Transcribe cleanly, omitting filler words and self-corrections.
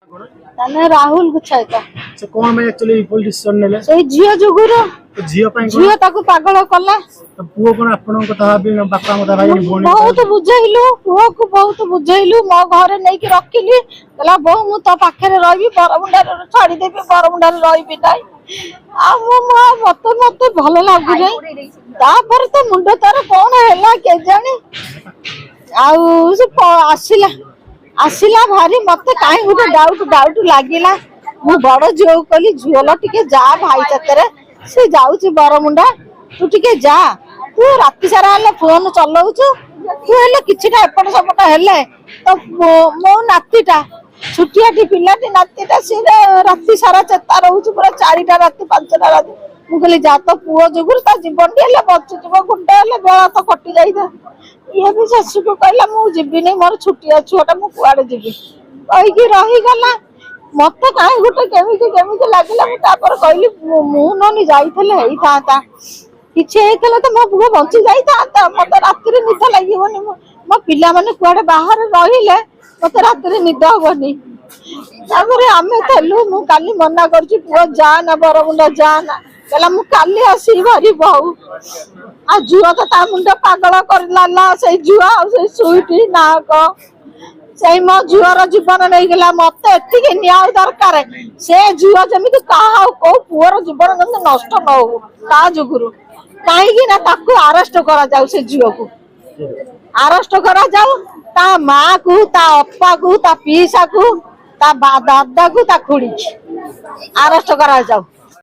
ताने राहुल गुच्छायता से कोन में एक्चुअली पुलिस स्टेशन नेले से झियो जुगुरो झियो पई झियो ताको पागल कला पुओ कोन आपन कथा भी बापा मता भाई भोनी बहुत बुझैलु पुओ को बहुत बुझैलु मो घरे नै कि रखिली कहला बहु मु तो पाखरे रहबी बरमुंडा छाड़ी देबी बरमुंडा रहबी नै आ मो मत मत भलो लागु नै तापर तो मुंड तार कोन हैला के जाने आउ से आसिला आसिला भारी मत काई गुटे डाउट लागिला मु बड़ झियो कहली झियोला टिके जा भाई चतरे से जाउची बरमुंडा तू टिके जा तू राति सारा हेले फोन चलाउछु तू हेले किछटा एपट सपट हेले तो मो नातीटा छुटियाटी पिलाटी नातीटा से राति सारा चेता रहउछु पूरा 4टा राति 5टा राति मु कहली जा तो पुओ जुगुर ता जीवन हेले बच्चु जीव गुंडा हेले बेला तो कटि जाई था ये भी ससु को कहला मु जिबि नै मोर छुटिया छुआटा मु कुआडे जिबि कहि कि रही गला मत काई गुटे केमिति लागिला मु तापर कहली मु ननी जाईथले हेई था किछे हेतले तो मो बुआ बंची जाई था मत राति रे निद लागिवनी मो पिला माने कुआडे बाहर रहिले मत राति रे निद होबनी तापर आमे थलु मु काली मना करछि पुआ जा ना बरमुंडा जा ना कहला मु काली आसी भारी बहु आ जुआ तो ता मुंडा पागल करला से जुआ से सुईटी नाक से मो जुआर जीवन नहीं गला मत एतिके न्याय दरकार से जुआ जमिति कहा को पुअर जीवन जमिति नष्ट न हो ता जुगुरु काहे ना ताकू अरेस्ट करा जाऊ से जुआ को अरेस्ट करा जाऊ ता मां को ता अप्पा को ता पीसा को ता दादा को ता खुड़ी अरेस्ट करा जाऊ